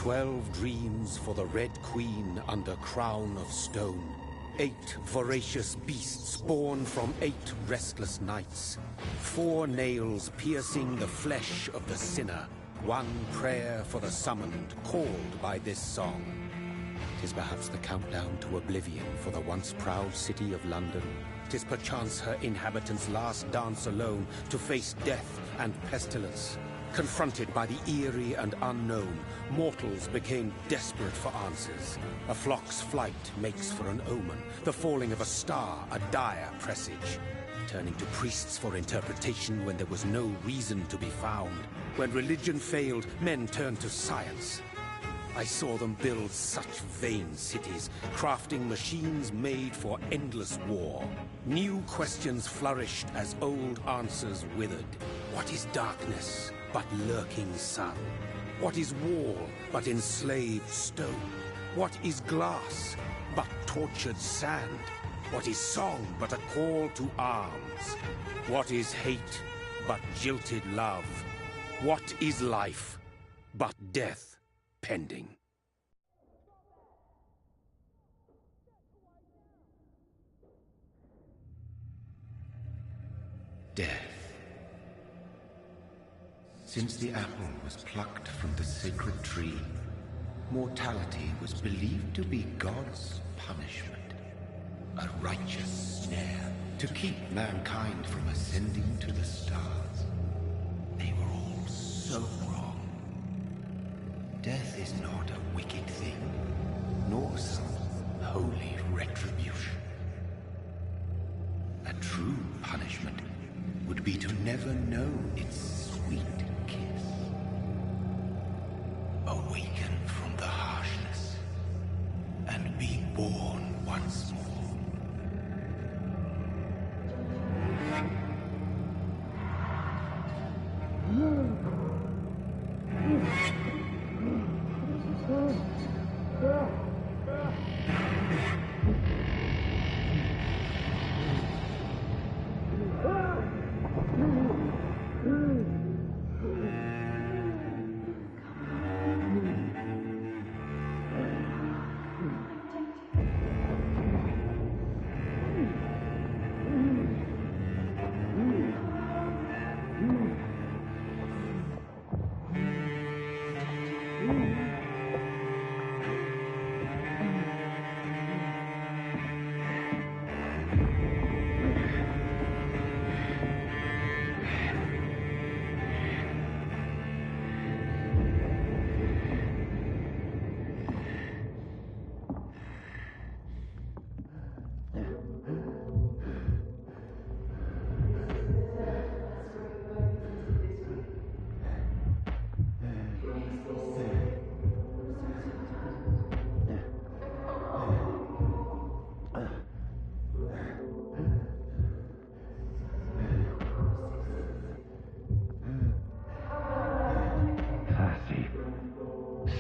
12 dreams for the Red Queen under crown of stone. 8 voracious beasts born from 8 restless nights. 4 nails piercing the flesh of the sinner. 1 prayer for the summoned, called by this song. 'Tis perhaps the countdown to oblivion for the once proud city of London. 'Tis perchance her inhabitants' last dance alone to face death and pestilence. Confronted by the eerie and unknown, mortals became desperate for answers. A flock's flight makes for an omen, the falling of a star a dire presage. Turning to priests for interpretation when there was no reason to be found. When religion failed, men turned to science. I saw them build such vain cities, crafting machines made for endless war. New questions flourished as old answers withered. What is darkness but lurking sun? What is wall but enslaved stone? What is glass but tortured sand? What is song but a call to arms? What is hate but jilted love? What is life but death pending? Death. Since the apple was plucked from the sacred tree, mortality was believed to be God's punishment. A righteous snare to keep mankind from ascending to the stars. They were all so wrong. Death is not a wicked thing, nor some holy retribution. A true punishment would be to never know its sweet kiss. Awaken from the harshness and be born once more.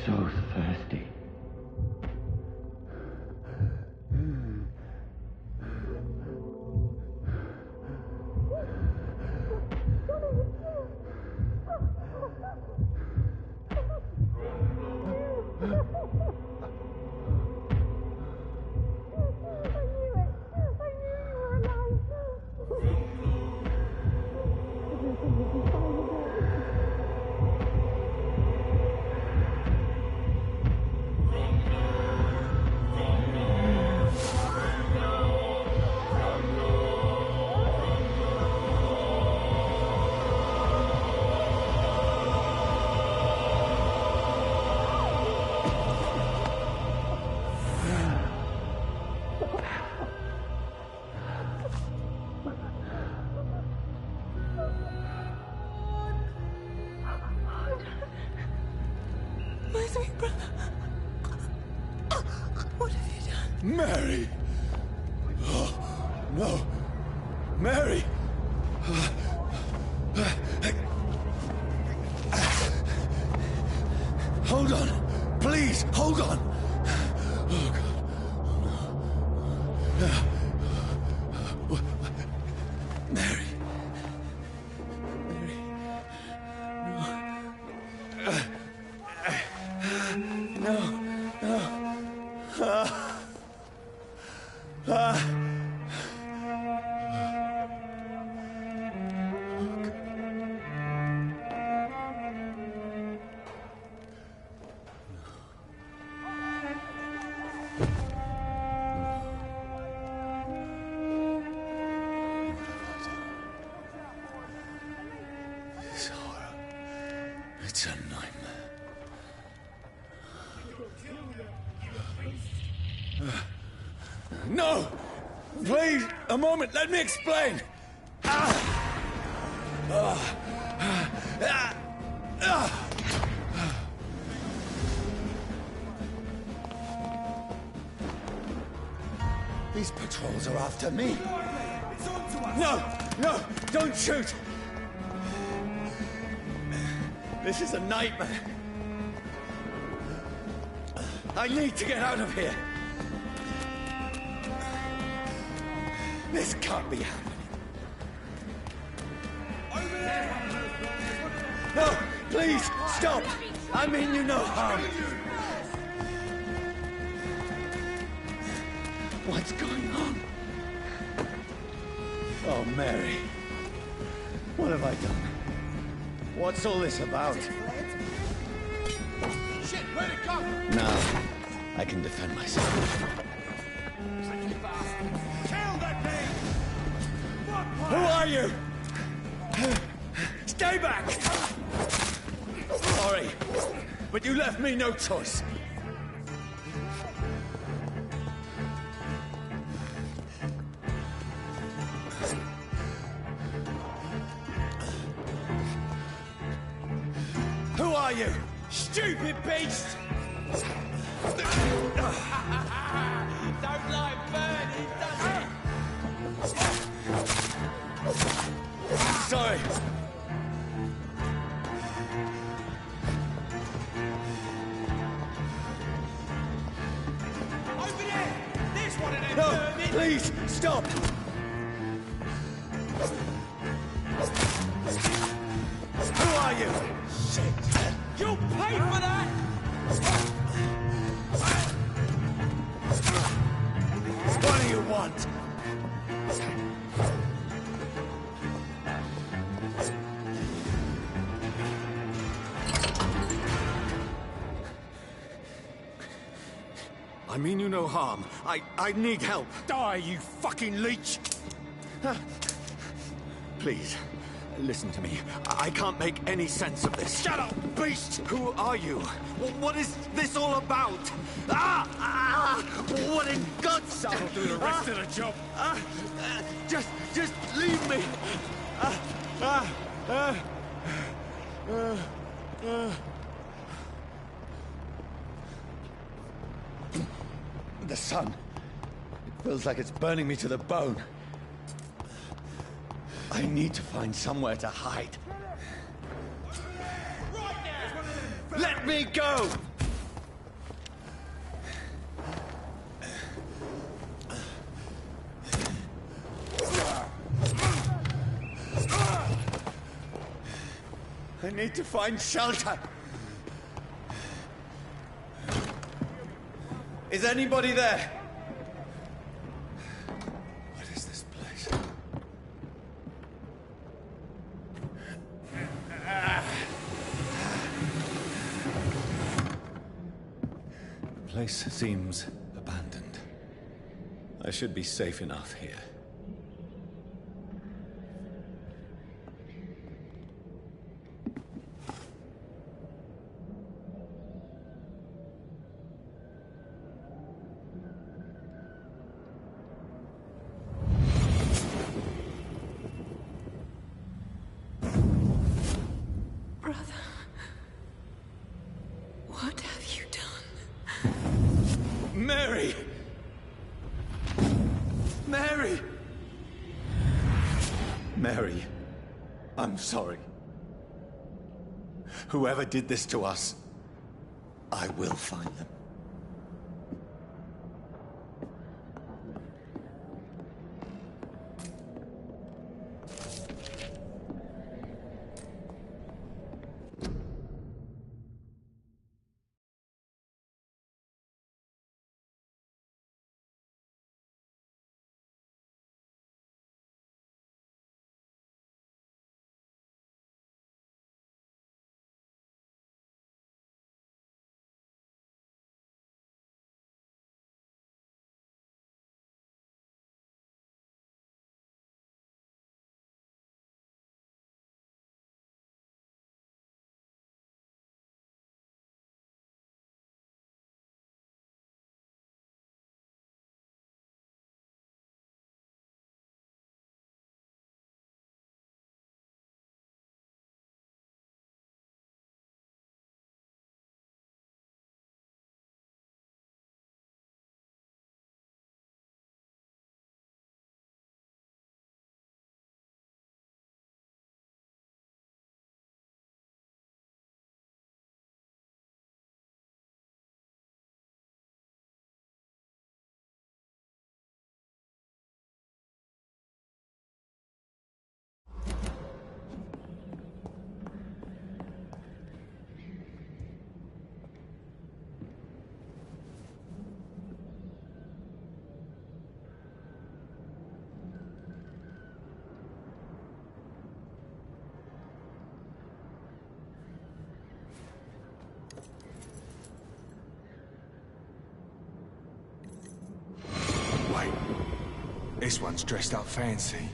So thirsty. What have you done? Mary! Oh, no! Mary! Hold on! Please, hold on! Oh, God. Mary. Mary. No. It's a nightmare. No! Please, a moment, let me explain! These patrols are after me. It's on to us! No! No! Don't shoot! This is a nightmare. I need to get out of here. This can't be happening. Over there! No! Please, stop! I mean you no harm. What's going on? Oh, Mary. What have I done? What's all this about? Shit, where'd it go? Now, I can defend myself. Kill that thing! Who are you? Stay back! Sorry, but you left me no choice. Who are you? Stupid beast! Don't like burning, does it? Sorry. Over there! There's one of them No, vermin! please, stop! Who are you? Shit! You'll pay for that! What do you want? I mean you no harm. I need help. Die, you fucking leech! Please, listen to me. I can't make any sense of this. Shut up, beast! Who are you? What is this all about? What in God's name? I'll do the rest of the job. Just leave me. The sun. It feels like it's burning me to the bone. I need to find somewhere to hide. Right now! Let me go! I need to find shelter. Is anybody there? What is this place? The place seems abandoned. I should be safe enough here. Brother, what have you done? Mary! Mary! Mary, I'm sorry. Whoever did this to us, I will find them. This one's dressed up fancy.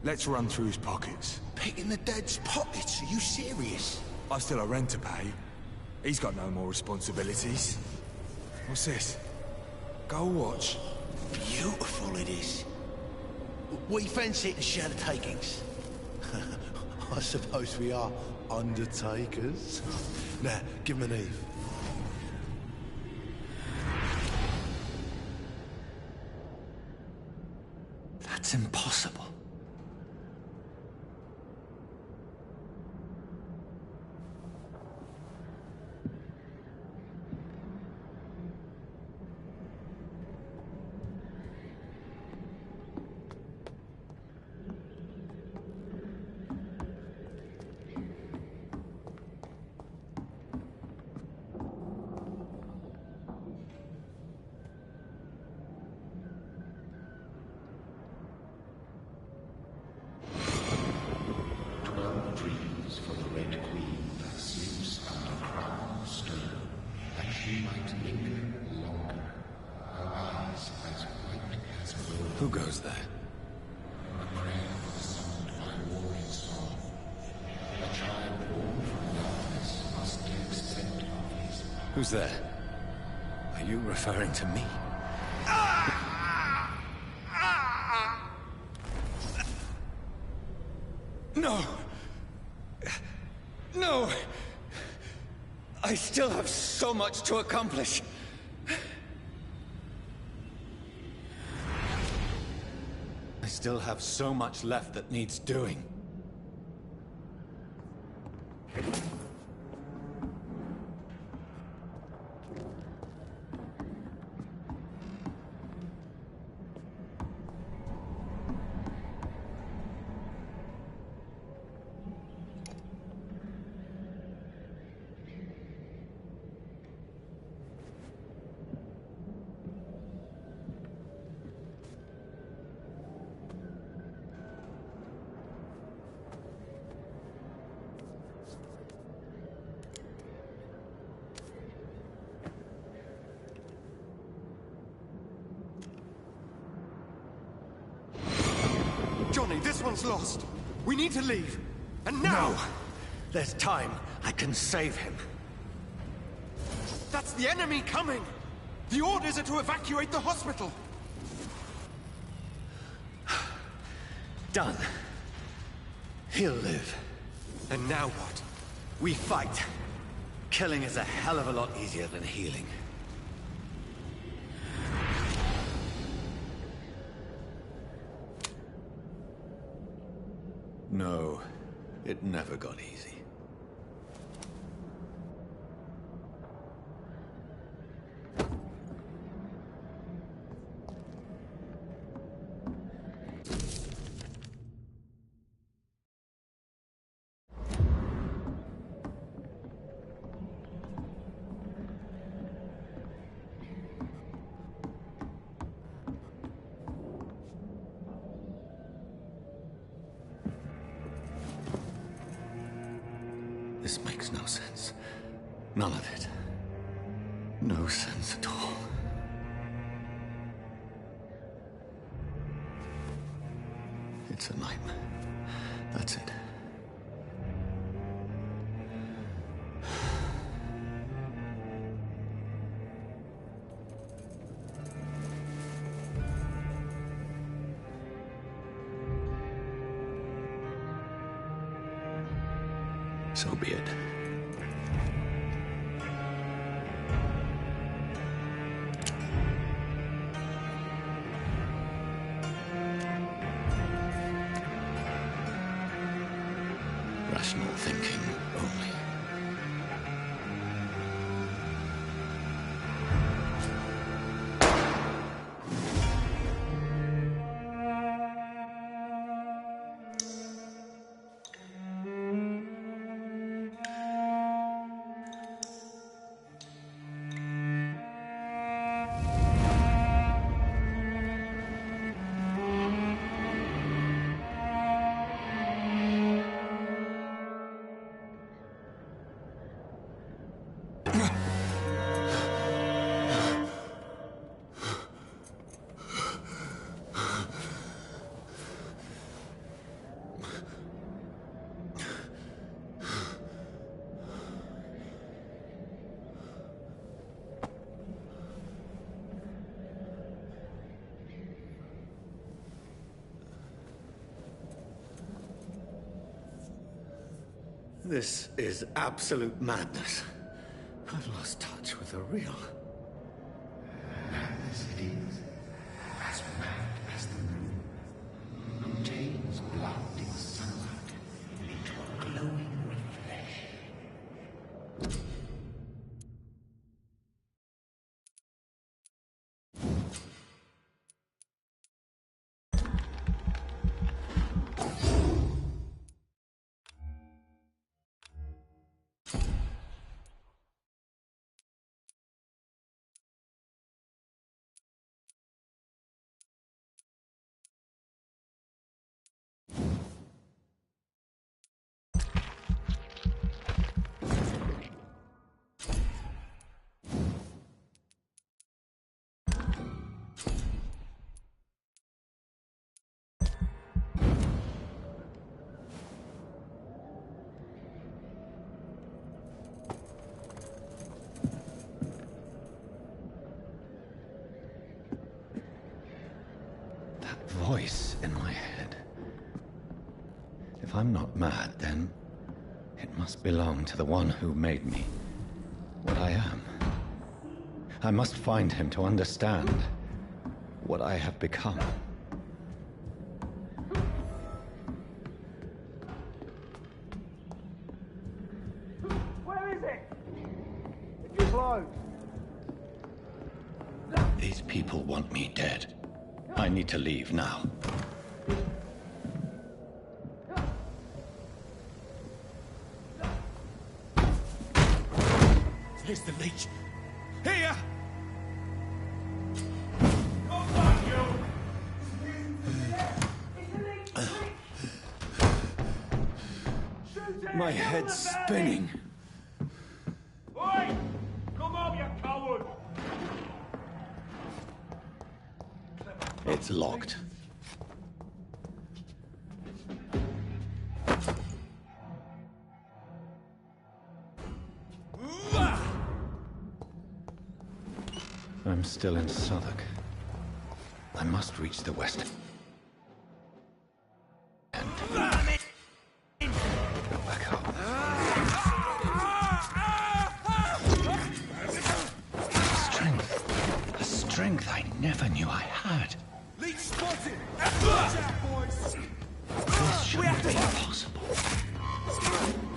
Let's run through his pockets. Picking the dead's pockets? Are you serious? I've still a rent to pay. He's got no more responsibilities. What's this? Gold watch. Beautiful it is. We fancy it and share the takings. I suppose we are undertakers. Now, give him an Eve. That's impossible. Who goes there? Who's there? Are you referring to me? No! No! I still have so much to accomplish. I still have so much left that needs doing. Johnny, this one's lost. We need to leave. And now! No! There's time. I can save him. That's the enemy coming! The orders are to evacuate the hospital! Done. He'll live. And now what? We fight. Killing is a hell of a lot easier than healing. No, it never got easy. This makes no sense. None of it. No sense at all. It's a nightmare. That's it. So be it. Rational thinking only. This is absolute madness. I've lost touch with the real. Madness it is, as mad as the moon. Obtains blinding sunlight into a glowing reflection. Voice in my head. If I'm not mad, then it must belong to the one who made me what I am. I must find him to understand what I have become. Where is it? It's closed. These people want me dead. I need to leave now. Here's the leech. Here! My head's spinning. Oi! Come on, you coward! It's locked. I'm still in Southwark. I must reach the west. Go back up. A strength I never knew I had. Leech spotted! Watch out, boys! This shouldn't be possible.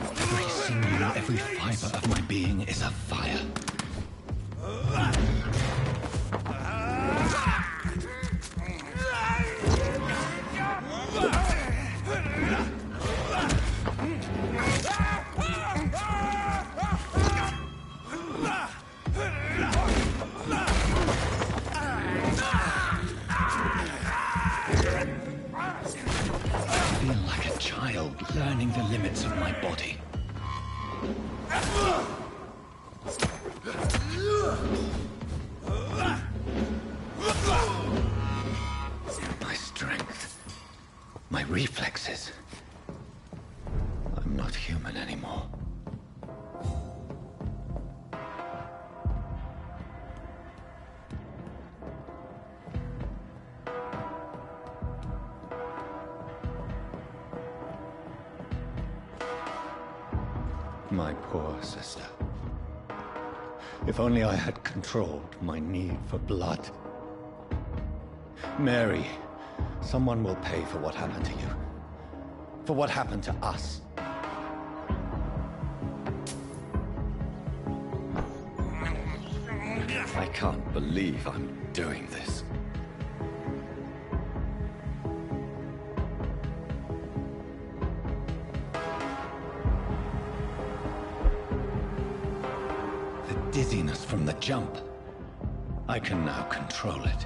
Every sinew, every fiber of my being is afire. I feel like a child learning the limits of my body. My strength, my reflexes. I'm not human anymore. My poor sister. If only I had controlled my need for blood. Mary, someone will pay for what happened to you. For what happened to us. I can't believe I'm doing this. Dizziness from the jump. I can now control it.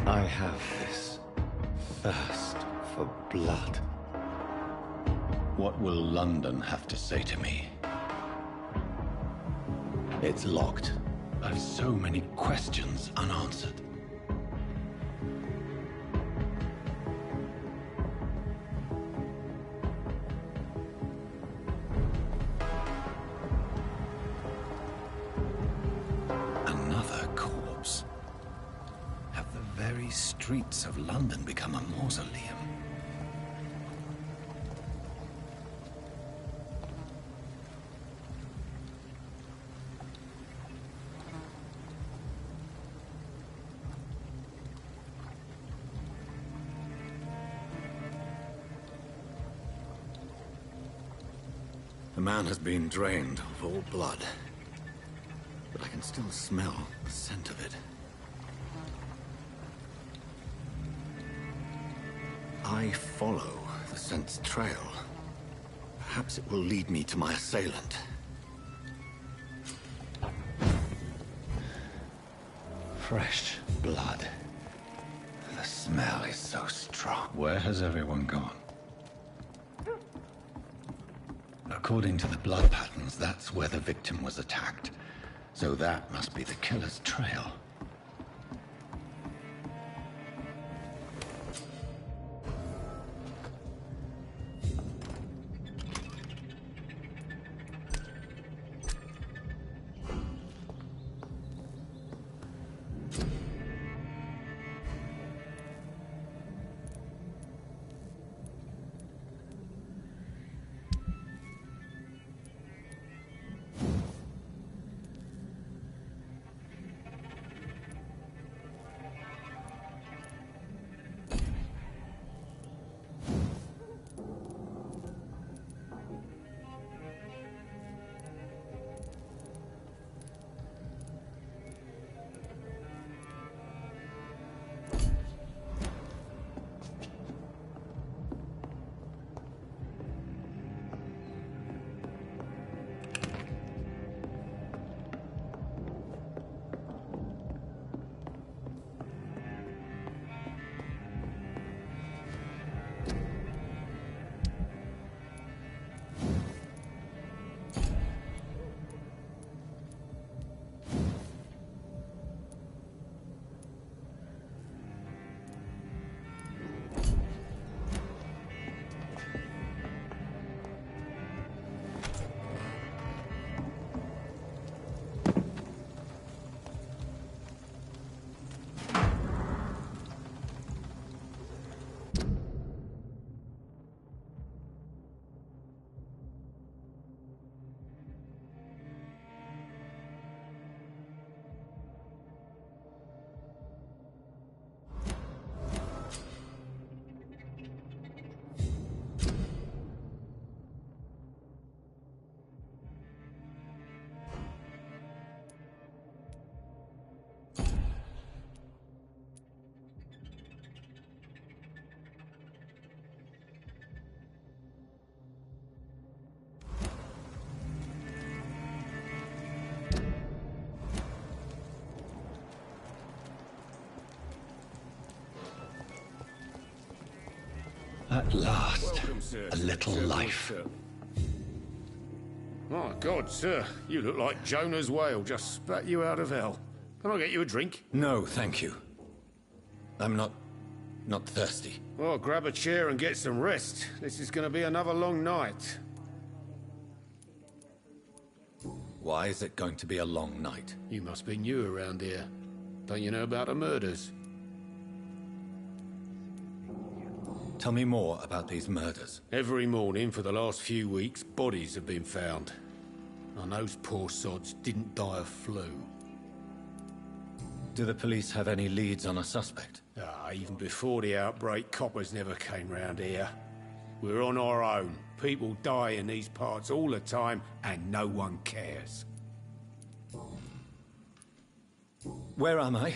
I have this thirst for blood. What will London have to say to me? It's locked. I've so many questions unanswered. these streets of London become a mausoleum? The man has been drained of all blood, but I can still smell the scent of it. I follow the scent's trail. Perhaps it will lead me to my assailant. Fresh blood. The smell is so strong. Where has everyone gone? According to the blood patterns, that's where the victim was attacked. So that must be the killer's trail. At last, Welcome, sir. a little Sir, life. sir. My God, sir, you look like Jonah's whale just spat you out of hell. Can I get you a drink? No, thank you. I'm not thirsty. Well, grab a chair and get some rest. This is going to be another long night. Why is it going to be a long night? You must be new around here. Don't you know about the murders? Tell me more about these murders. Every morning for the last few weeks, bodies have been found. And those poor sods didn't die of flu. Do the police have any leads on a suspect? Even before the outbreak, coppers never came round here. We're on our own. People die in these parts all the time, and no one cares. Where am I?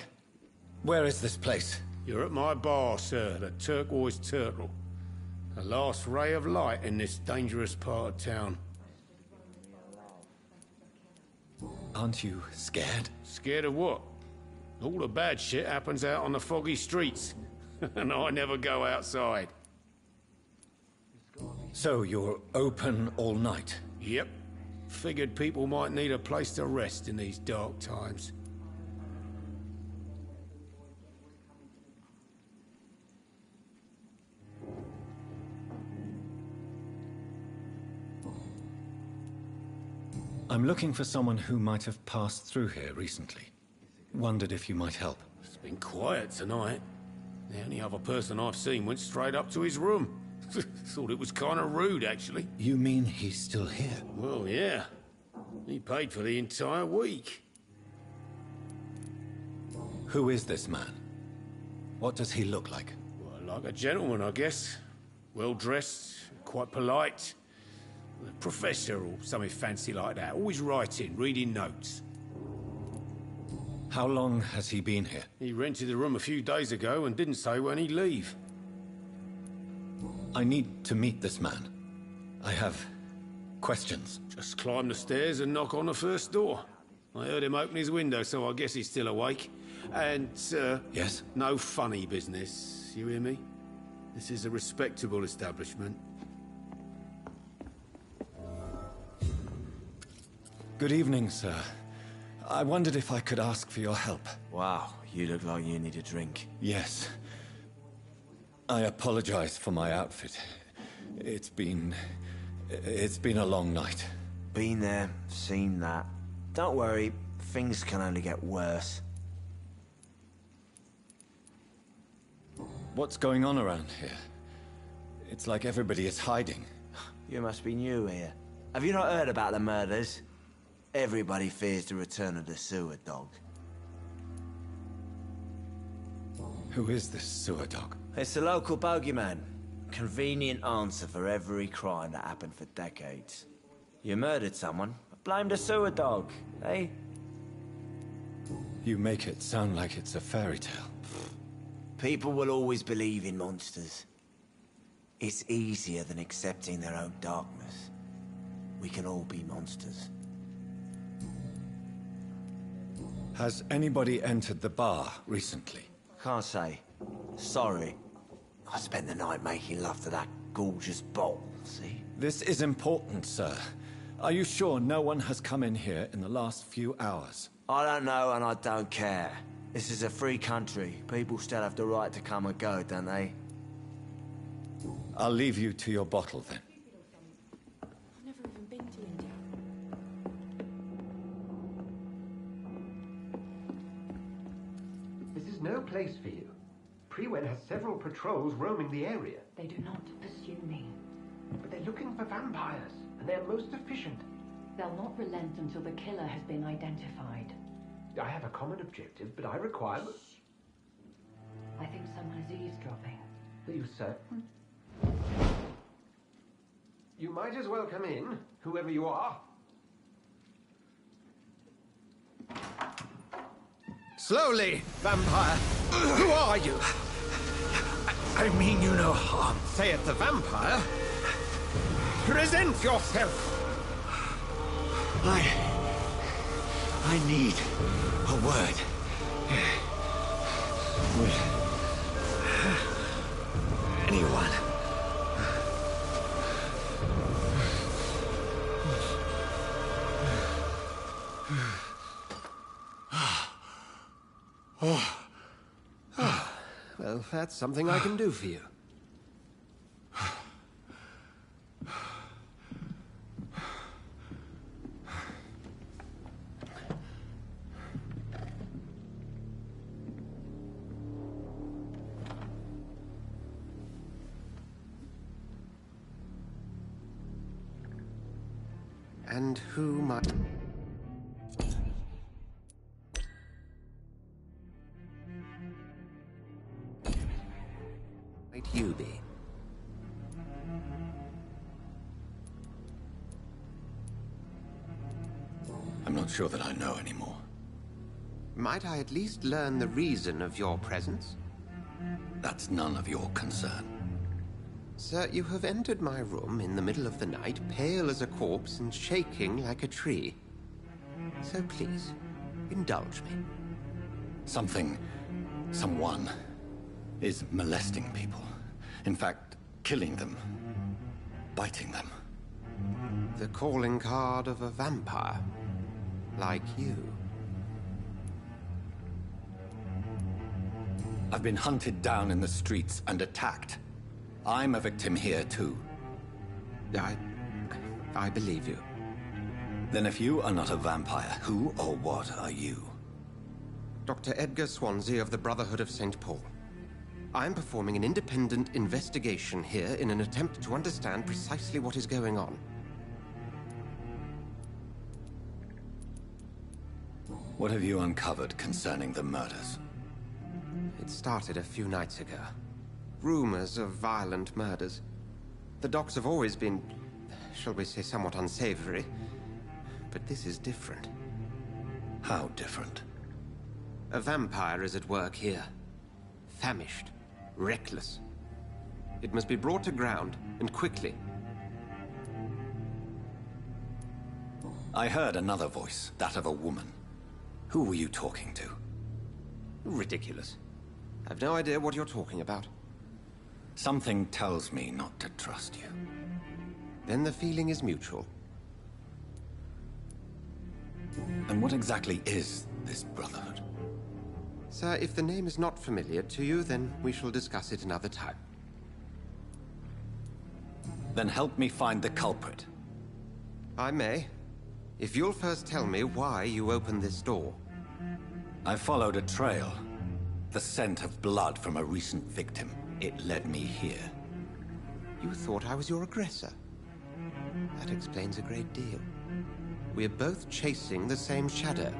Where is this place? You're at my bar, sir, the Turquoise Turtle. The last ray of light in this dangerous part of town. Aren't you scared? Scared of what? All the bad shit happens out on the foggy streets. And I never go outside. So you're open all night? Yep. Figured people might need a place to rest in these dark times. I'm looking for someone who might have passed through here recently. Wondered if you might help. It's been quiet tonight. The only other person I've seen went straight up to his room. Thought it was kind of rude, actually. You mean he's still here? Well, yeah. He paid for the entire week. Who is this man? What does he look like? Well, like a gentleman, I guess. Well-dressed, quite polite. A professor or something fancy like that. Always writing, reading notes. How long has he been here? He rented the room a few days ago and didn't say when he'd leave. I need to meet this man. I have questions. Just climb the stairs and knock on the first door. I heard him open his window, so I guess he's still awake. And, Yes? no funny business, you hear me? This is a respectable establishment. Good evening, sir. I wondered if I could ask for your help. Wow, you look like you need a drink. Yes. I apologize for my outfit. It's been a long night. Been there, seen that. Don't worry, things can only get worse. What's going on around here? It's like everybody is hiding. You must be new here. Have you not heard about the murders? Everybody fears the return of the sewer dog. Who is this sewer dog? It's the local bogeyman. Convenient answer for every crime that happened for decades. You murdered someone, blame the sewer dog, eh? You make it sound like it's a fairy tale. People will always believe in monsters. It's easier than accepting their own darkness. We can all be monsters. Has anybody entered the bar recently? Can't say. Sorry. I spent the night making love to that gorgeous bottle, see? This is important, sir. Are you sure no one has come in here in the last few hours? I don't know and I don't care. This is a free country. People still have the right to come and go, don't they? I'll leave you to your bottle then. I've never even been to India. This is no place for you. Prewen has several patrols roaming the area. They do not pursue me. But they're looking for vampires, and they're most efficient. They'll not relent until the killer has been identified. I have a common objective, but I require... I think someone is eavesdropping. Are you certain? You might as well come in, whoever you are. Slowly, vampire! Who are you? I mean you no harm. Say it, the vampire. Present yourself! I need a word. With anyone. Well, that's something I can do for you. And who might... might you be? I'm not sure that I know anymore. Might I at least learn the reason of your presence? That's none of your concern. Sir, you have entered my room in the middle of the night, pale as a corpse and shaking like a tree. So please, indulge me. Someone is molesting people. In fact, killing them. Biting them. The calling card of a vampire. Like you. I've been hunted down in the streets and attacked. I'm a victim here, too. I believe you. Then if you are not a vampire, who or what are you? Dr. Edgar Swansea of the Brotherhood of St. Paul. I'm performing an independent investigation here in an attempt to understand precisely what is going on. What have you uncovered concerning the murders? It started a few nights ago. Rumors of violent murders. The docks have always been, shall we say, somewhat unsavory. But this is different. How different? A vampire is at work here. Famished. Reckless. It must be brought to ground, and quickly. I heard another voice, that of a woman. Who were you talking to? Ridiculous. I've no idea what you're talking about. Something tells me not to trust you. Then the feeling is mutual. And what exactly is this Brotherhood? Sir, if the name is not familiar to you, then we shall discuss it another time. Then help me find the culprit. I may. If you'll first tell me why you opened this door. I followed a trail. The scent of blood from a recent victim. It led me here. You thought I was your aggressor? That explains a great deal. We're both chasing the same shadow.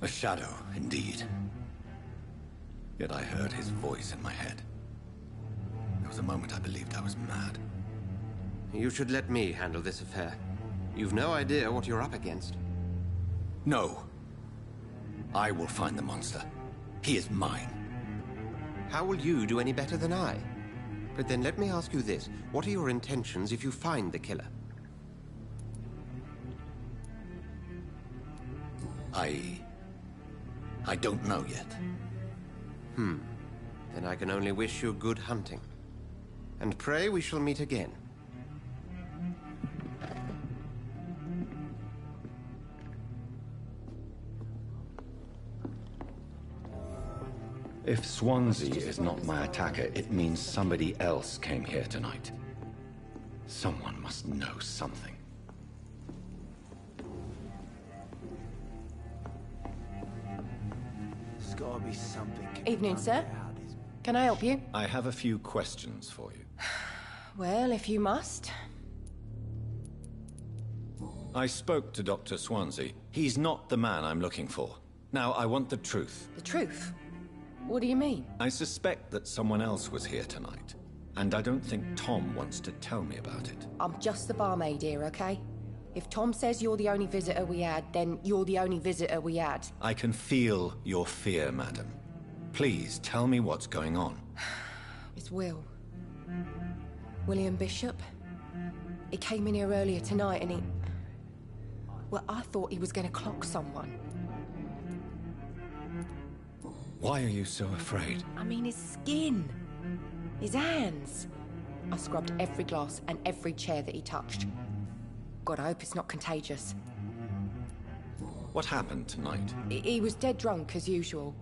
A shadow, indeed. Yet I heard his voice in my head. There was a moment I believed I was mad. You should let me handle this affair. You've no idea what you're up against. No. I will find the monster. He is mine. How will you do any better than I? But then let me ask you this. What are your intentions if you find the killer? I don't know yet. Then I can only wish you good hunting. And pray we shall meet again. If Swansea is not my attacker, it means somebody else came here tonight. Someone must know something. There's gotta be something. Evening, sir. Can I help you? I have a few questions for you. Well, if you must. I spoke to Dr. Swansea. He's not the man I'm looking for. Now, I want the truth. The truth? What do you mean? I suspect that someone else was here tonight. And I don't think Tom wants to tell me about it. I'm just the barmaid here, okay? If Tom says you're the only visitor we had, then you're the only visitor we had. I can feel your fear, madam. Please, tell me what's going on. It's Will. William Bishop. He came in here earlier tonight and he... Well, I thought he was going to clock someone. Why are you so afraid? I mean, his skin. His hands. I scrubbed every glass and every chair that he touched. God, I hope it's not contagious. What happened tonight? He was dead drunk, as usual.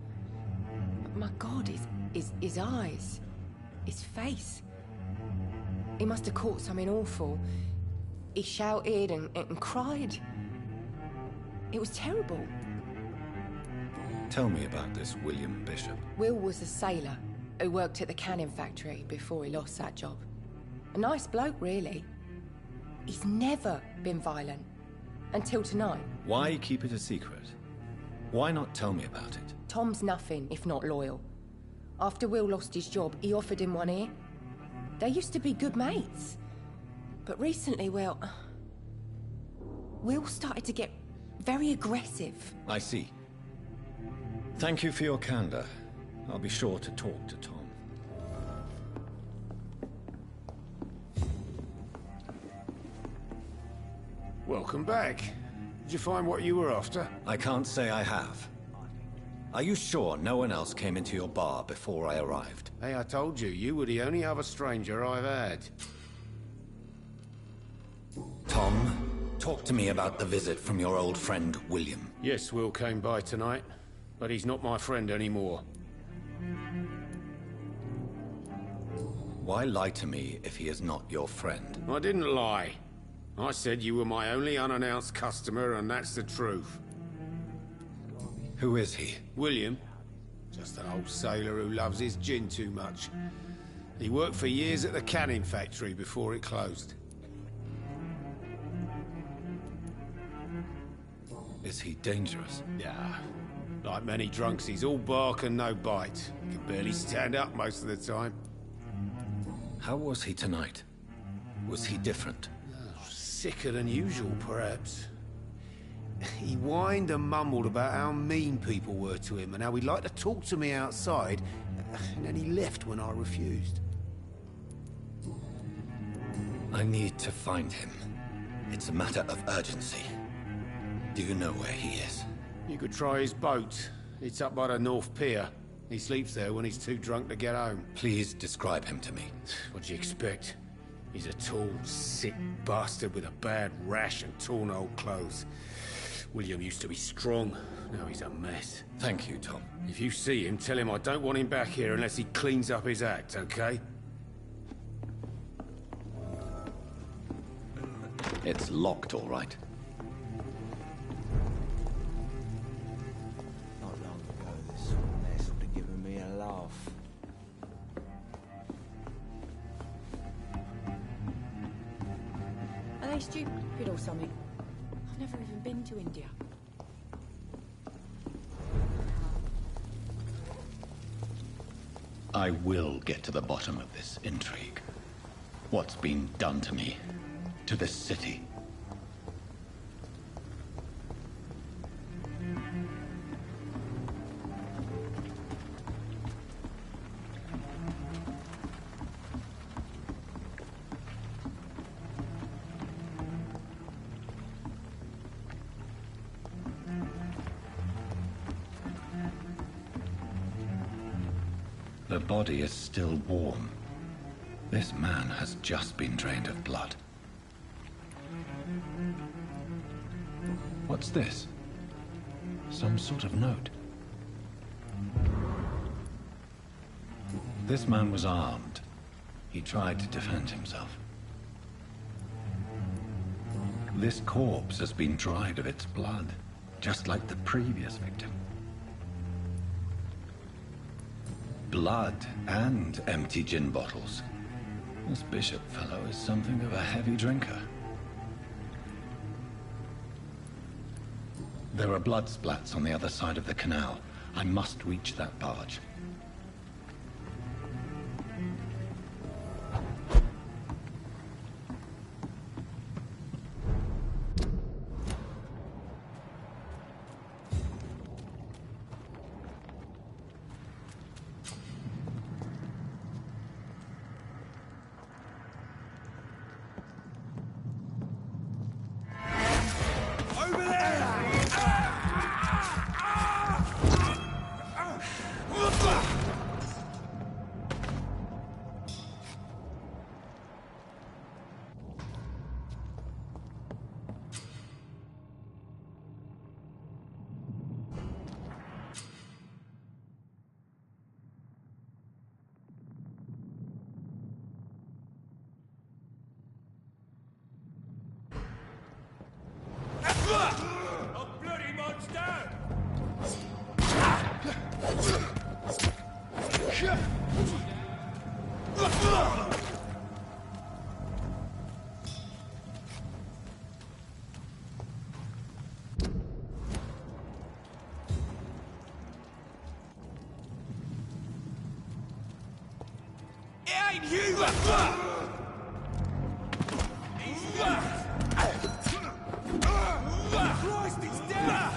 But my God, his eyes. His face. He must have caught something awful. He shouted and cried. It was terrible. Tell me about this William Bishop. Will was a sailor who worked at the canning factory before he lost that job. A nice bloke, really. He's never been violent. Until tonight. Why keep it a secret? Why not tell me about it? Tom's nothing if not loyal. After Will lost his job, he offered him one ear. They used to be good mates. But recently, well... Will started to get very aggressive. I see. Thank you for your candor. I'll be sure to talk to Tom. Welcome back. Did you find what you were after? I can't say I have. Are you sure no one else came into your bar before I arrived? Hey, I told you, you were the only other stranger I've had. Tom, talk to me about the visit from your old friend, William. Yes, Will came by tonight, but he's not my friend anymore. Why lie to me if he is not your friend? I didn't lie. I said you were my only unannounced customer, and that's the truth. Who is he? William. Just an old sailor who loves his gin too much. He worked for years at the canning factory before it closed. Is he dangerous? Yeah. Like many drunks, he's all bark and no bite. He can barely stand up most of the time. How was he tonight? Was he different? Sicker than usual, perhaps. He whined and mumbled about how mean people were to him and how he'd like to talk to me outside, and then he left when I refused. I need to find him. It's a matter of urgency. Do you know where he is? You could try his boat. It's up by the North Pier. He sleeps there when he's too drunk to get home. Please describe him to me. What do you expect? He's a tall, sick bastard with a bad rash and torn old clothes. William used to be strong. Now he's a mess. Thank you, Tom. If you see him, tell him I don't want him back here unless he cleans up his act, okay? It's locked, all right. Not long ago, this sort of mess would have given me a laugh. Are they stupid or something? I've never even been to India. I will get to the bottom of this intrigue. What's been done to me, to this city. The body is still warm. This man has just been drained of blood. What's this? Some sort of note. This man was armed. He tried to defend himself. This corpse has been dried of its blood, just like the previous victim. Blood and empty gin bottles. This bishop fellow is something of a heavy drinker. There are blood splats on the other side of the canal. I must reach that barge. A bloody monster! It ain't you! He's left! Christ, he's dead!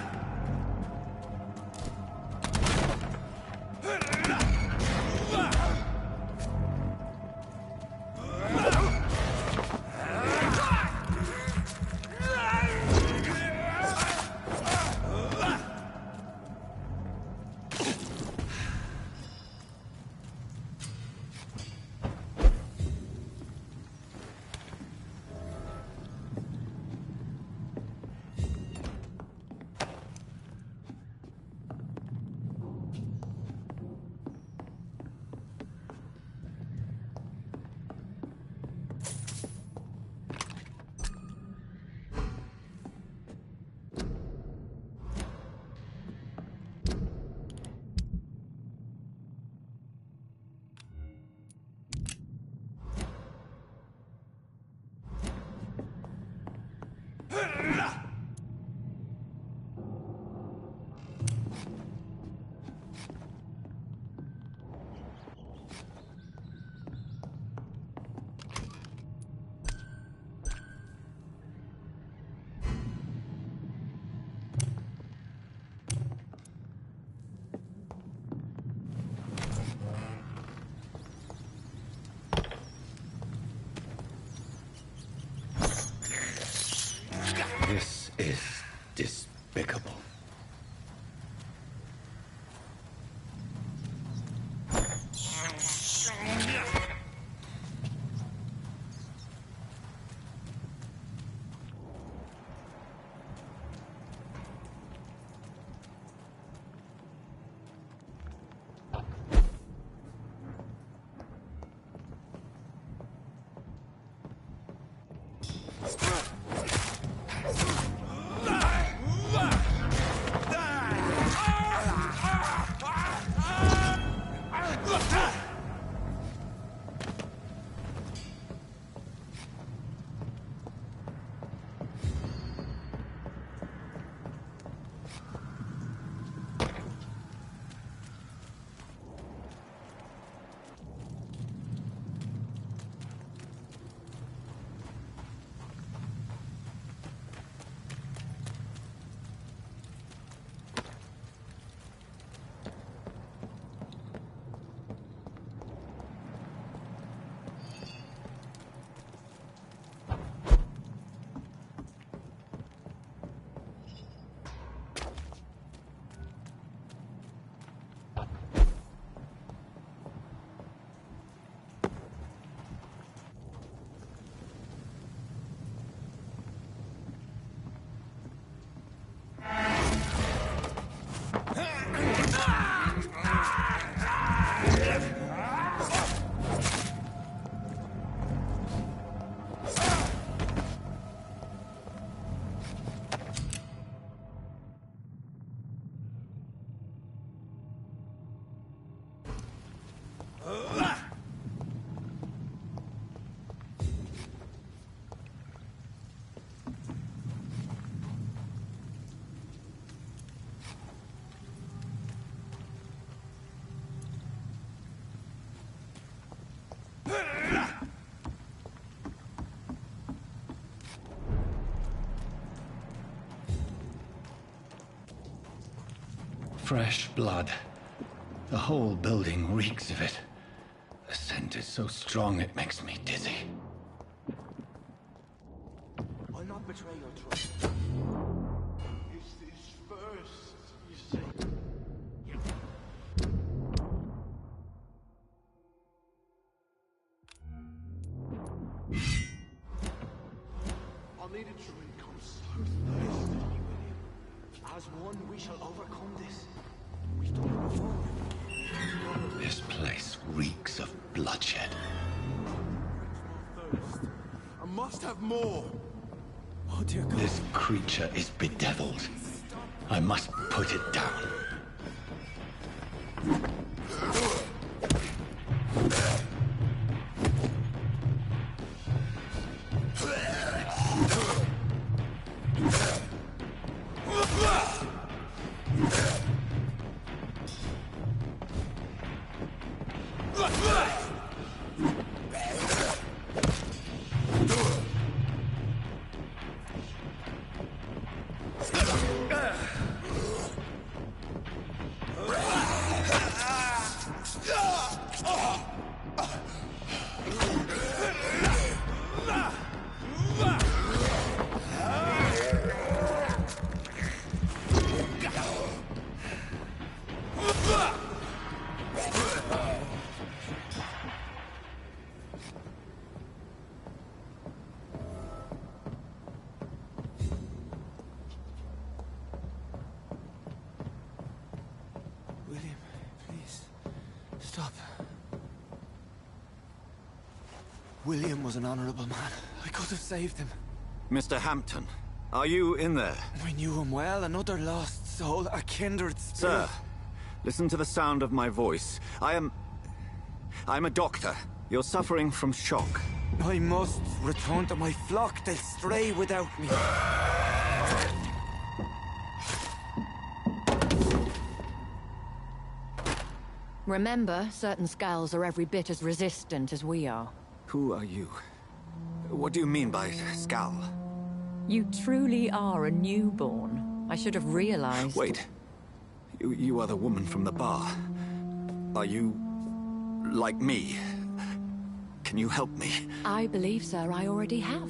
Fresh blood. The whole building reeks of it. The scent is so strong it makes me dizzy. I'll not betray your trust. It's this first, you see. I'll need a drink. I'm so thirsty, William. As one, we shall overcome this. We've done it before. This place reeks of bloodshed. I must have more. Oh dear God. This creature is bedeviled. I must put it down. William was an honorable man. I could have saved him. Mr. Hampton, are you in there? I knew him well, another lost soul, a kindred spirit. Sir, listen to the sound of my voice. I'm a doctor. You're suffering from shock. I must return to my flock. They'll stray without me. Remember, certain skulls are every bit as resistant as we are. Who are you? What do you mean by skull? You truly are a newborn. I should have realized. Wait. You are the woman from the bar. Are you like me? Can you help me? I believe, sir, I already have.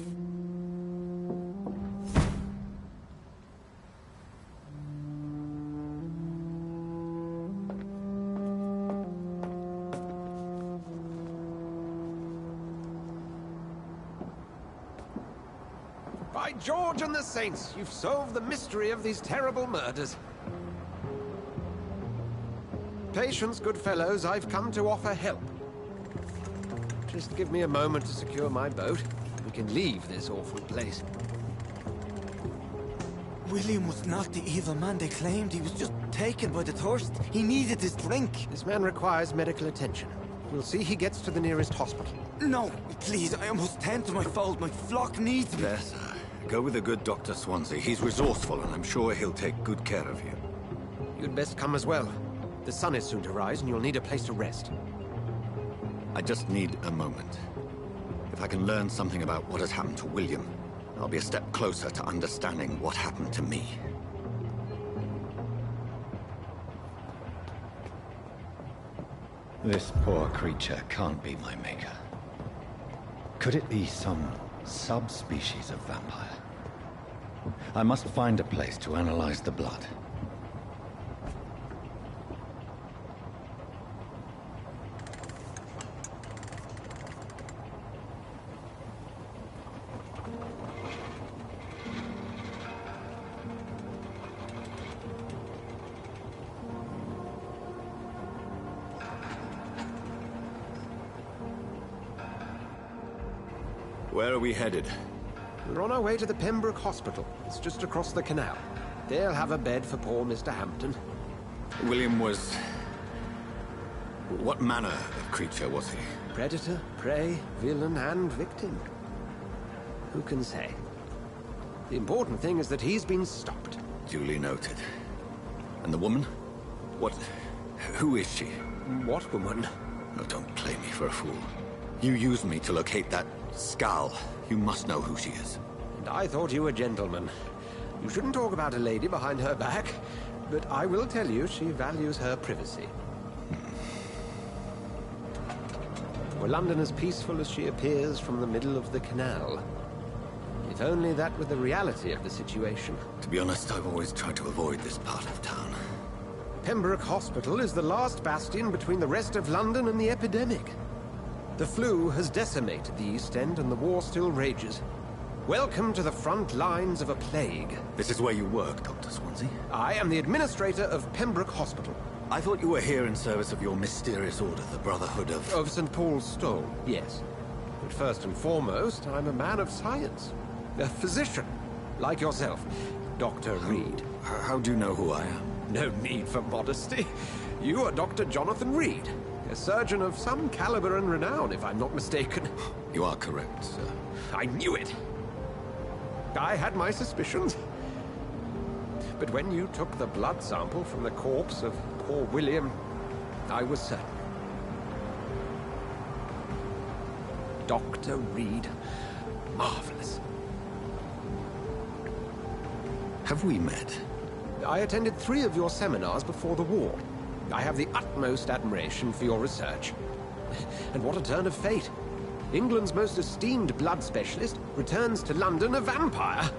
By George and the Saints, you've solved the mystery of these terrible murders. Patience, good fellows, I've come to offer help. Just give me a moment to secure my boat. We can leave this awful place. William was not the evil man they claimed. He was just taken by the thirst. He needed his drink. This man requires medical attention. We'll see he gets to the nearest hospital. No, please, I must tend to my fold. My flock needs me. There, sir. Go with the good Dr. Swansea. He's resourceful, and I'm sure he'll take good care of you. You'd best come as well. The sun is soon to rise, and you'll need a place to rest. I just need a moment. If I can learn something about what has happened to William, I'll be a step closer to understanding what happened to me. This poor creature can't be my maker. Could it be some subspecies of vampire? I must find a place to analyze the blood. Where are we headed? We're on our way to the Pembroke Hospital. It's just across the canal. They'll have a bed for poor Mr. Hampton. William was... What manner of creature was he? Predator, prey, villain, and victim. Who can say? The important thing is that he's been stopped. Duly noted. And the woman? What... who is she? What woman? Oh, don't play me for a fool. You used me to locate that skull. You must know who she is. And I thought you a gentleman. You shouldn't talk about a lady behind her back. but I will tell you she values her privacy. Were London as peaceful as she appears from the middle of the canal? If only that were the reality of the situation. To be honest, I've always tried to avoid this part of town. Pembroke Hospital is the last bastion between the rest of London and the epidemic. The flu has decimated the East End and the war still rages. Welcome to the front lines of a plague. This is where you work, Dr. Swansea? I am the administrator of Pembroke Hospital. I thought you were here in service of your mysterious order, the Brotherhood of... Of St. Paul's Stole, yes. But first and foremost, I'm a man of science. A physician, like yourself, Dr. Reed. How do you know who I am? No need for modesty. You are Dr. Jonathan Reed, a surgeon of some caliber and renown, if I'm not mistaken. You are correct, sir. I knew it! I had my suspicions. But when you took the blood sample from the corpse of poor William, I was certain. Dr. Reed. Marvelous. Have we met? I attended 3 of your seminars before the war. I have the utmost admiration for your research. And what a turn of fate. England's most esteemed blood specialist returns to London a vampire.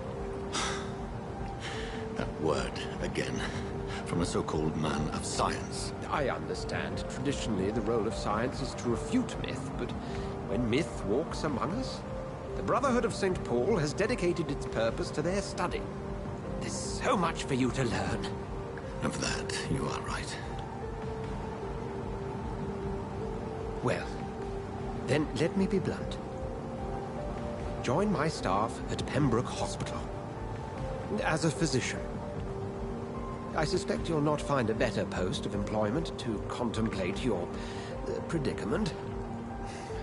That word, again. From a so-called man of science. I understand. Traditionally, the role of science is to refute myth, but when myth walks among us, the Brotherhood of St. Paul has dedicated its purpose to their study. There's so much for you to learn. Of that, you are right. Well, then let me be blunt. Join my staff at Pembroke Hospital. As a physician. I suspect you'll not find a better post of employment to contemplate your predicament.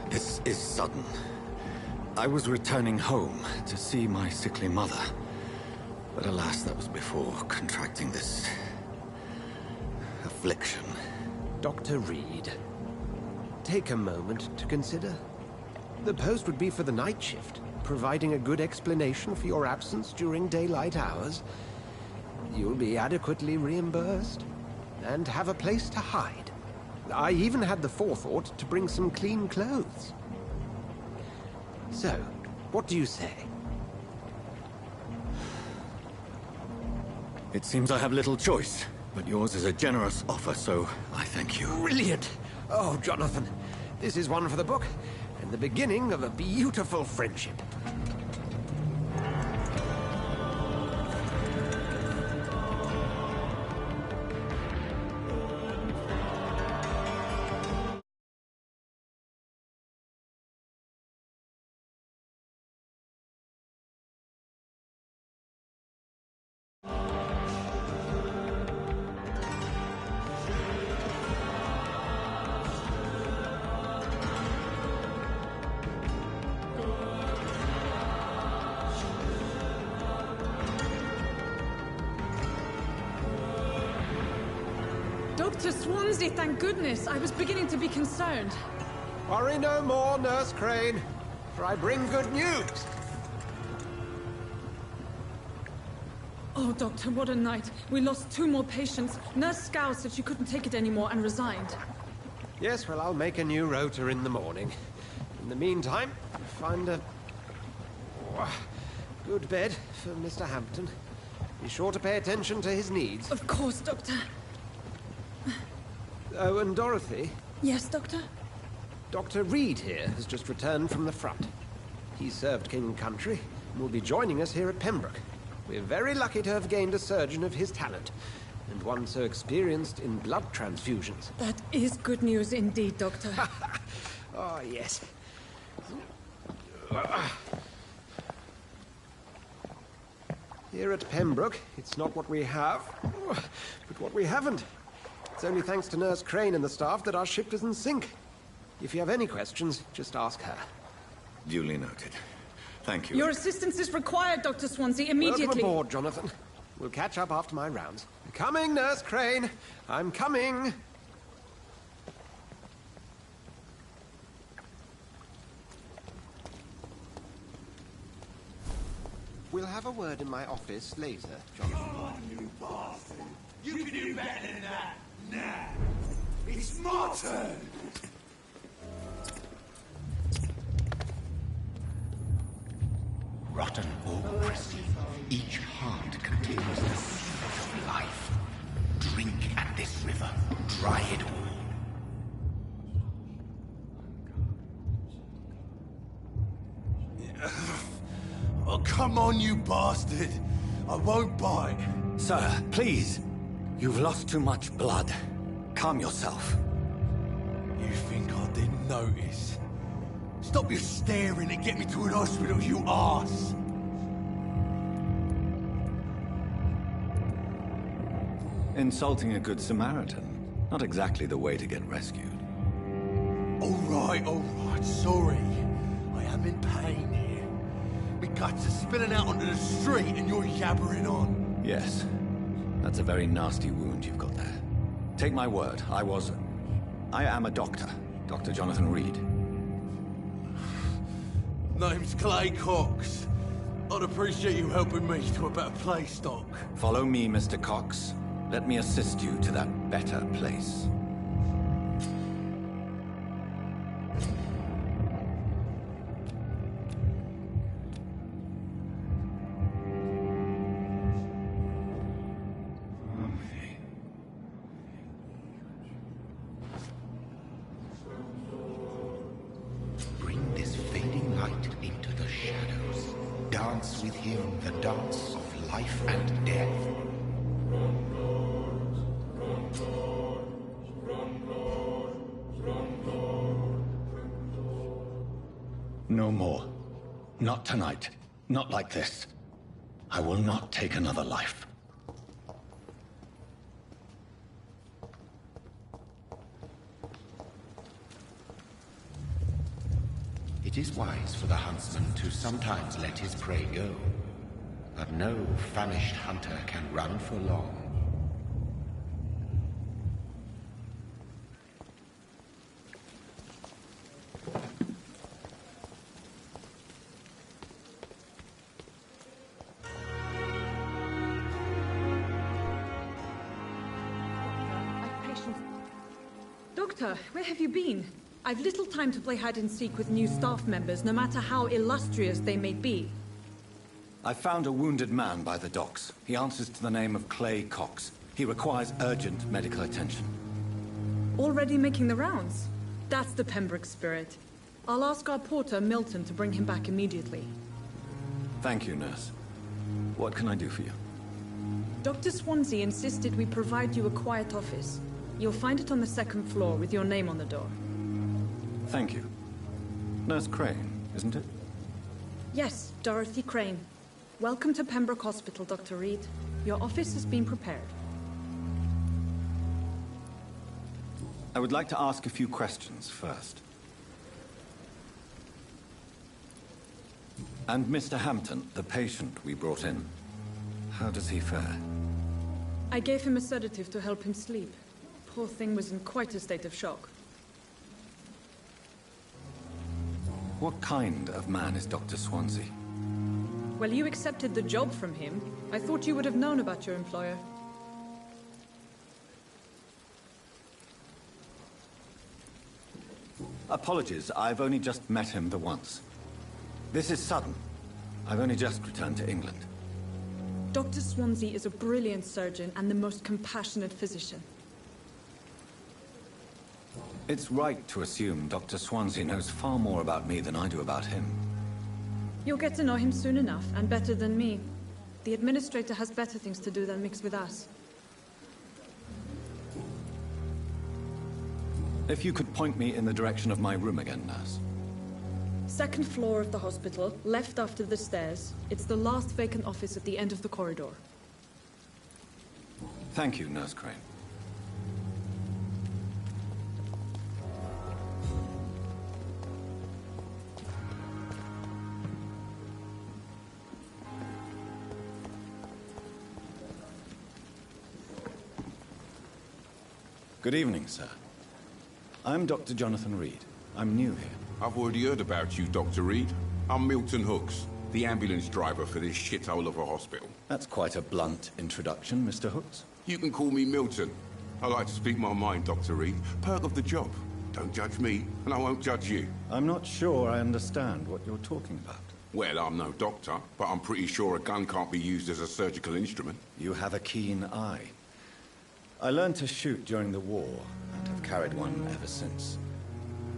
This is sudden. I was returning home to see my sickly mother. But alas, that was before contracting this... affliction. Dr. Reed, take a moment to consider. The post would be for the night shift, providing a good explanation for your absence during daylight hours. You'll be adequately reimbursed, and have a place to hide. I even had the forethought to bring some clean clothes. So, what do you say? It seems I have little choice, but yours is a generous offer, so I thank you. Brilliant! Oh, Jonathan, this is one for the book, and the beginning of a beautiful friendship. Dr. Swansea, thank goodness. I was beginning to be concerned. Worry no more, Nurse Crane, for I bring good news. Oh, Doctor, what a night. We lost 2 more patients. Nurse Scow said she couldn't take it anymore and resigned. Yes, well, I'll make a new rota in the morning. In the meantime, find a... good bed for Mr. Hampton. Be sure to pay attention to his needs. Of course, Doctor. Oh, and Dorothy? Yes, Doctor? Dr. Reed here has just returned from the front. He served King and Country and will be joining us here at Pembroke. We're very lucky to have gained a surgeon of his talent, and one so experienced in blood transfusions. That is good news indeed, Doctor. Oh, yes. Here at Pembroke, it's not what we have, but what we haven't. It's only thanks to Nurse Crane and the staff that our ship doesn't sink. If you have any questions, just ask her. Duly noted. Thank you. Your assistance is required, Dr. Swansea, immediately. Welcome aboard, Jonathan. We'll catch up after my rounds. Coming, Nurse Crane. I'm coming. We'll have a word in my office later, Jonathan. Come on, you bastard! You can do better than that. Nah. It's my turn. Rotten or pristine, each heart contains the seed of life. Drink at this river, dry it all. Oh, come on, you bastard. I won't bite. Sir, please. You've lost too much blood. Calm yourself. You think I didn't notice? Stop your staring and get me to an hospital, you arse! Insulting a good Samaritan. Not exactly the way to get rescued. All right, sorry. I am in pain here. My guts are spilling out onto the street and you're yabbering on. Yes. That's a very nasty wound you've got there. Take my word, I am a doctor. Dr. Jonathan Reed. Name's Clay Cox. I'd appreciate you helping me to a better place, Doc. Follow me, Mr. Cox. Let me assist you to that better place. Bring this fading light into the shadows. Dance with him the dance of life and death. No more. Not tonight. Not like this. I will not take another life. It is wise for the huntsman to sometimes let his prey go. But no famished hunter can run for long. Doctor, where have you been? I've little time to play hide-and-seek with new staff members, no matter how illustrious they may be. I found a wounded man by the docks. He answers to the name of Clay Cox. He requires urgent medical attention. Already making the rounds? That's the Pembroke spirit. I'll ask our porter, Milton, to bring him back immediately. Thank you, nurse. What can I do for you? Dr. Swansea insisted we provide you a quiet office. You'll find it on the second floor with your name on the door. Thank you. Nurse Crane, isn't it? Yes, Dorothy Crane. Welcome to Pembroke Hospital, Dr. Reed. Your office has been prepared. I would like to ask a few questions first. And Mr. Hampton, the patient we brought in, how does he fare? I gave him a sedative to help him sleep. Poor thing was in quite a state of shock. What kind of man is Dr. Swansea? Well, you accepted the job from him. I thought you would have known about your employer. Apologies, I've only just met him the once. This is sudden. I've only just returned to England. Dr. Swansea is a brilliant surgeon and the most compassionate physician. It's right to assume Dr. Swansea knows far more about me than I do about him. You'll get to know him soon enough, and better than me. The administrator has better things to do than mix with us. If you could point me in the direction of my room again, nurse. Second floor of the hospital, left after the stairs. It's the last vacant office at the end of the corridor. Thank you, Nurse Crane. Good evening, sir. I'm Dr. Jonathan Reed. I'm new here. I've already heard about you, Dr. Reed. I'm Milton Hooks, the ambulance driver for this shithole of a hospital. That's quite a blunt introduction, Mr. Hooks. You can call me Milton. I like to speak my mind, Dr. Reed. Perk of the job. Don't judge me, and I won't judge you. I'm not sure I understand what you're talking about. Well, I'm no doctor, but I'm pretty sure a gun can't be used as a surgical instrument. You have a keen eye. I learned to shoot during the war, and have carried one ever since.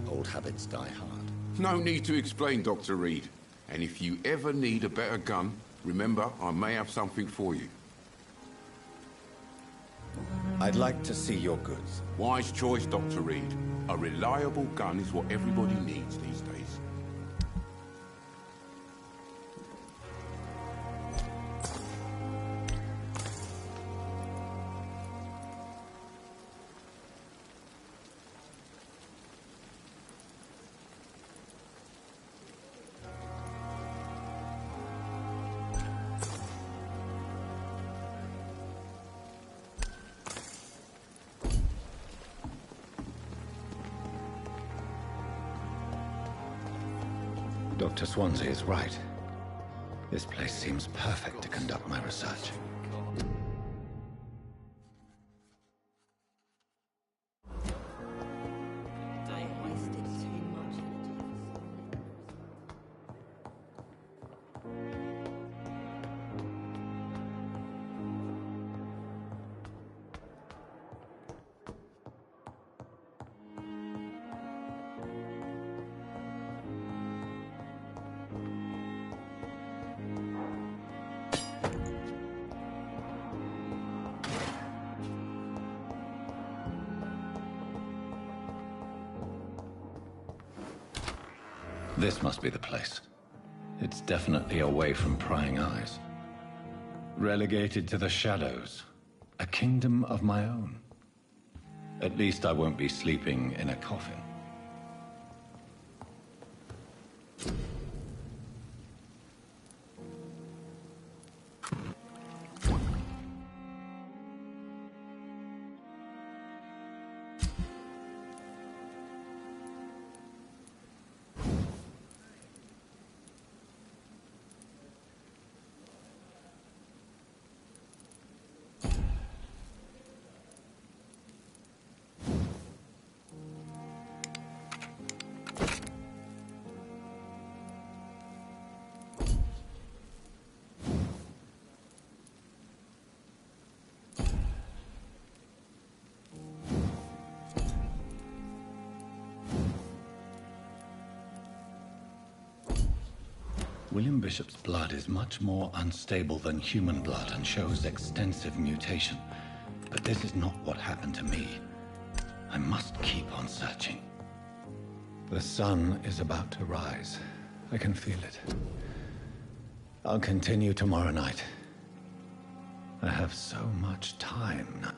Old habits die hard. No need to explain, Dr. Reed. And if you ever need a better gun, remember, I may have something for you. I'd like to see your goods. Wise choice, Dr. Reed. A reliable gun is what everybody needs these days. Dr. Swansea is right. This place seems perfect to conduct my research. This must be the place. It's definitely away from prying eyes. Relegated to the shadows. A kingdom of my own. At least I won't be sleeping in a coffin. William Bishop's blood is much more unstable than human blood and shows extensive mutation. But this is not what happened to me. I must keep on searching. The sun is about to rise. I can feel it. I'll continue tomorrow night. I have so much time now.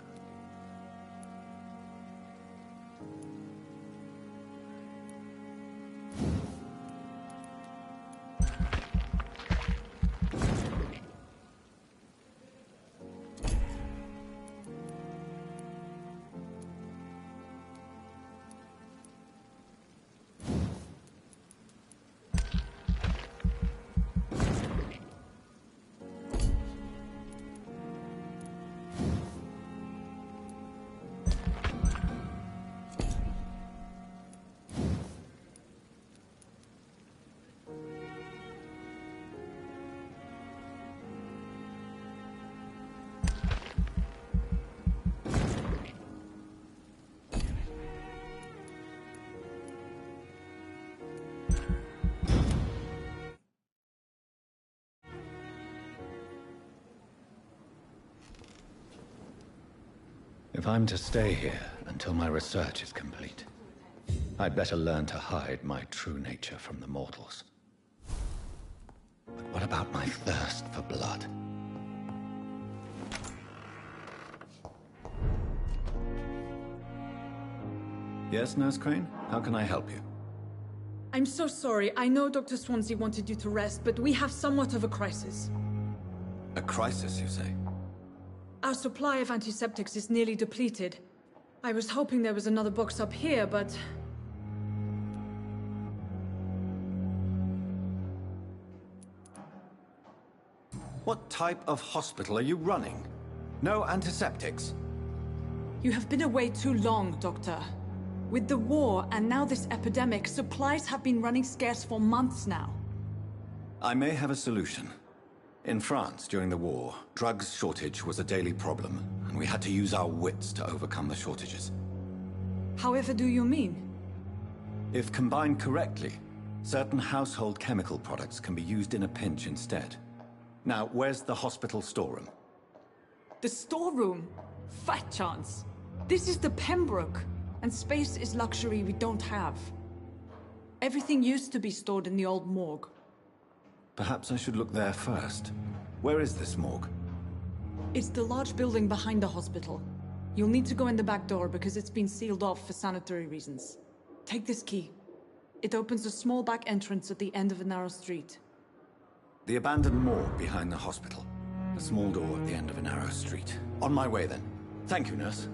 If I'm to stay here until my research is complete, I'd better learn to hide my true nature from the mortals. But what about my thirst for blood? Yes, Nurse Crane? How can I help you? I'm so sorry. I know Dr. Swansea wanted you to rest, but we have somewhat of a crisis. A crisis, you say? Our supply of antiseptics is nearly depleted. I was hoping there was another box up here, but... What type of hospital are you running? No antiseptics? You have been away too long, Doctor. With the war and now this epidemic, supplies have been running scarce for months now. I may have a solution. In France, during the war, drugs shortage was a daily problem, and we had to use our wits to overcome the shortages. However do you mean? If combined correctly, certain household chemical products can be used in a pinch instead. Now, where's the hospital storeroom? The storeroom? Fat chance. This is the Pembroke, and space is luxury we don't have. Everything used to be stored in the old morgue. Perhaps I should look there first. Where is this morgue? It's the large building behind the hospital. You'll need to go in the back door because it's been sealed off for sanitary reasons. Take this key. It opens a small back entrance at the end of a narrow street. The abandoned morgue behind the hospital. A small door at the end of a narrow street. On my way then. Thank you, nurse.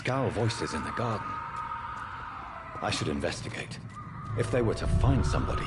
Scowl voices in the garden. I should investigate. If they were to find somebody...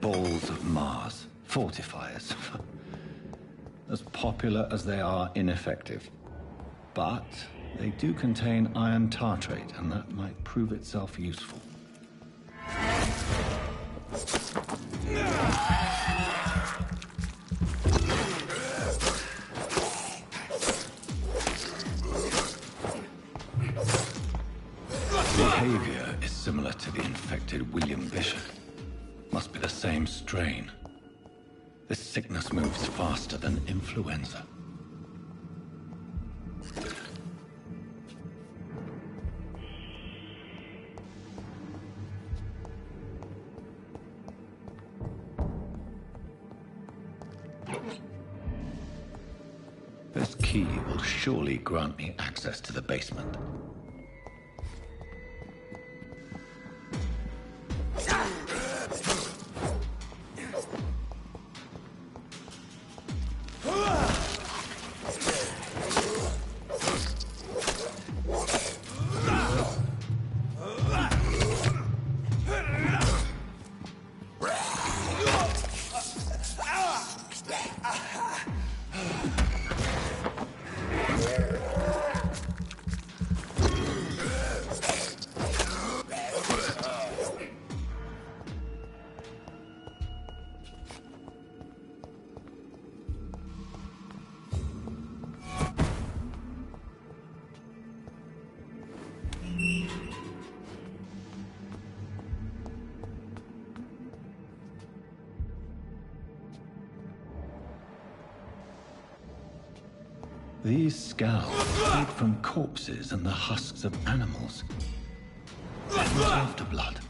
Balls of Mars. Fortifiers. As popular as they are ineffective. But they do contain iron tartrate, and that might prove itself useful. Behavior is similar to the infected William Bishop. Must be the same strain. This sickness moves faster than influenza. This key will surely grant me access to the basement. These scowls made from corpses and the husks of animals. It was after blood.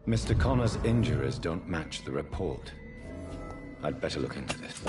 Mr. Connor's injuries don't match the report. I'd better look into this.